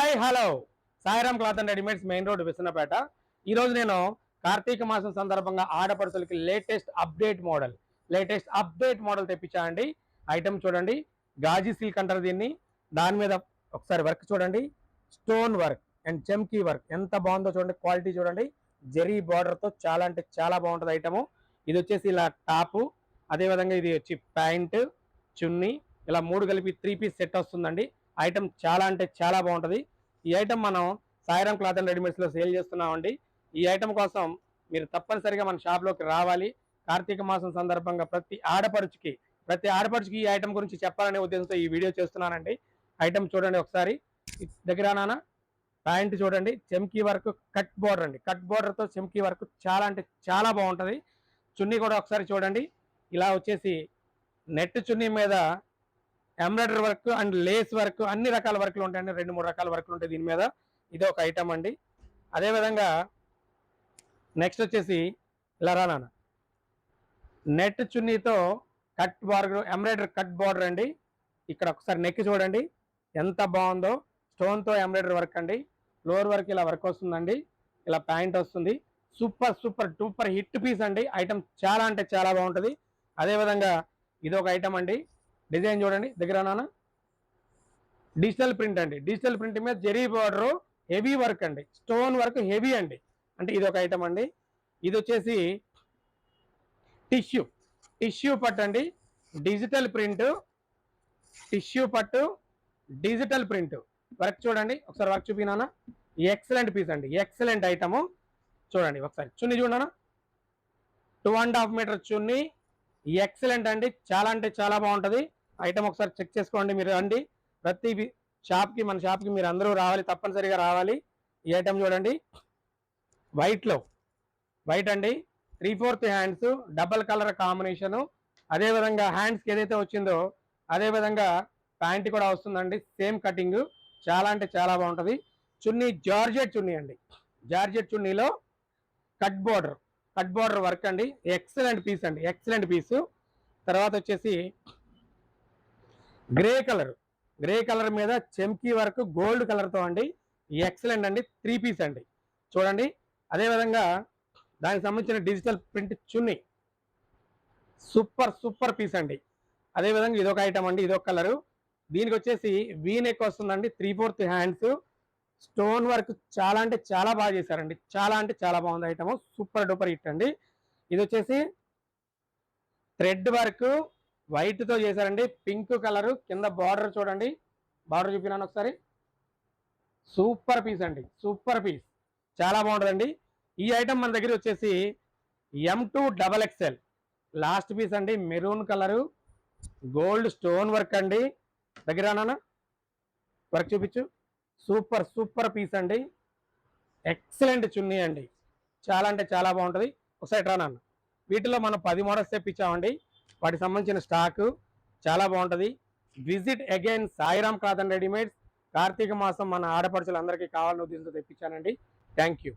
Hi hello Sairam cloth and readymades main road Visannapeta. ఈరోజు నేను కార్తీక మాసం సందర్భంగా ఆడపడుచులకి లేటెస్ట్ అప్డేట్ మోడల్ తెప్పించానండి. ఐటమ్ చూడండి, గాజీ సిల్క్ అంటారు దీన్ని. దాని మీద ఒకసారి వర్క్ చూడండి, స్టోన్ వర్క్ అండ్ చెమ్కీ వర్క్ ఎంత బాగుందో చూడండి. క్వాలిటీ చూడండి, జెరీ బార్డర్తో చాలా అంటే చాలా బాగుంటుంది ఐటము. ఇది వచ్చేసి ఇలా టాపు, అదేవిధంగా ఇది వచ్చి ప్యాంటు, చున్నీ, ఇలా మూడు కలిపి 3 పీస్ సెట్ వస్తుందండి. ఐటమ్ చాలా అంటే చాలా బాగుంటుంది. ఈ ఐటమ్ మనం సాయిరామ్ క్లాత్ అండ్ రెడీమేడ్స్లో సేల్ చేస్తున్నామండి. ఈ ఐటమ్ కోసం మీరు తప్పనిసరిగా మన షాప్లోకి రావాలి. కార్తీక మాసం సందర్భంగా ప్రతి ఆడపడుచుకి ఈ ఐటమ్ గురించి చెప్పాలనే ఉద్దేశంతో ఈ వీడియో చేస్తున్నానండి. ఐటమ్ చూడండి ఒకసారి దగ్గర నాన్న. ప్యాంట్ చూడండి, చెమ్కీ వర్క్ కట్ బోర్డర్ అండి. కట్ బోర్డర్తో చెమ్కీ వర్క్ చాలా అంటే చాలా బాగుంటుంది. చున్నీ కూడా ఒకసారి చూడండి, ఇలా వచ్చేసి నెట్ చున్నీ మీద embroidery work and lace work అన్ని రకాల వర్క్లు ఉంటాయండి. 2-3 రకాల వర్క్లు ఉంటాయి దీని మీద. ఇది ఒక ఐటమ్ అండి. అదేవిధంగా నెక్స్ట్ వచ్చేసి ఇలా రానా, నెట్ చున్నీతో cut border, embroidery cut border అండి. ఇక్కడ ఒకసారి నెక్ చూడండి ఎంత బాగుందో, స్టోన్తో ఎంబ్రాయిడరీ వర్క్ అండి. ఫ్లోర్ వర్క్ ఇలా వర్క్ వస్తుందండి. ఇలా ప్యాంట్ వస్తుంది. సూపర్ హిట్ పీస్ అండి. ఐటమ్ చాలా అంటే చాలా బాగుంటుంది. అదేవిధంగా ఇది ఒక ఐటమ్ అండి. డిజైన్ చూడండి దగ్గర నాన్న, డిజిటల్ ప్రింట్ అండి. డిజిటల్ ప్రింట్ మీద జెరీ బార్డర్, హెవీ వర్క్ అండి, స్టోన్ వర్క్ హెవీ అండి. అంటే ఇది ఒక ఐటమ్ అండి. ఇది వచ్చేసి టిష్యూ పట్టు అండి. డిజిటల్ ప్రింట్, టిష్యూ పట్టు, డిజిటల్ ప్రింట్ వర్క్ చూడండి. ఒకసారి వర్క్ చూపినానా, ఎక్సలెంట్ పీస్ అండి, ఎక్సలెంట్ ఐటము. చూడండి ఒకసారి చున్నీ చూడనా, 2.5 మీటర్ చున్నీ, ఎక్సలెంట్ అండి. చాలా అంటే చాలా బాగుంటుంది ఐటమ్. ఒకసారి చెక్ చేసుకోండి మీరు రండి. ప్రతి షాప్కి, మన షాప్కి మీరు అందరూ రావాలి, తప్పనిసరిగా రావాలి. ఈ ఐటమ్ చూడండి, వైట్ అండి, 3/4 హ్యాండ్స్, డబల్ కలర్ కాంబినేషను. అదేవిధంగా హ్యాండ్స్కి ఏదైతే వచ్చిందో అదేవిధంగా ప్యాంట్ కూడా వస్తుందండి, సేమ్ కటింగ్. చాలా అంటే చాలా బాగుంటుంది. చున్నీ జార్జెట్ చున్నీ అండి. జార్జెట్ చున్నీలో కట్ బోర్డర్ వర్క్ అండి. ఎక్సలెంట్ పీస్ అండి, ఎక్సలెంట్ పీసు. తర్వాత వచ్చేసి గ్రే కలర్ మీద చెమ్కీ వర్క్ గోల్డ్ కలర్తో అండి. ఎక్సలెంట్ అండి, 3 పీస్ అండి చూడండి. అదేవిధంగా దానికి సంబంధించిన డిజిటల్ ప్రింట్ చున్నీ, సూపర్ పీస్ అండి. అదేవిధంగా ఇదొక ఐటమ్ అండి, ఇదొక కలరు. దీనికి వచ్చేసి వీ నెక్ వస్తుందండి, 3/4 హ్యాండ్స్, స్టోన్ వర్క్ చాలా అంటే చాలా బాగా చేశారండి. చాలా అంటే చాలా బాగుంది ఐటమ్, సూపర్ డూపర్ హిట్ అండి. ఇది వచ్చేసి థ్రెడ్ వర్క్ వైట్తో చేశారండి, పింక్ కలరు. కింద బార్డర్ చూడండి, బార్డర్ చూపినాను ఒకసారి. సూపర్ పీస్ అండి, సూపర్ పీస్, చాలా బాగుంటుందండి. ఈ ఐటమ్ మన దగ్గర వచ్చేసి M2 XXL లాస్ట్ పీస్ అండి. Maroon colour, gold stone work అండి. దగ్గర నాన్న వర్క్ చూపించు. సూపర్ పీస్ అండి, ఎక్సలెంట్ చున్నీ అండి. చాలా అంటే చాలా బాగుంటుంది. ఒకసారి రా నాన్న. వీటిలో మనం 10 మోడల్స్ తెప్పించామండి. వాటికి సంబంధించిన స్టాకు చాలా బాగుంటుంది. Visit again Sairam cloth and readymades. Karthika మాసం మన ఆడపడుచులందరికీ కావాలని ఉద్దేశంతో తెప్పించానండి. Thank you.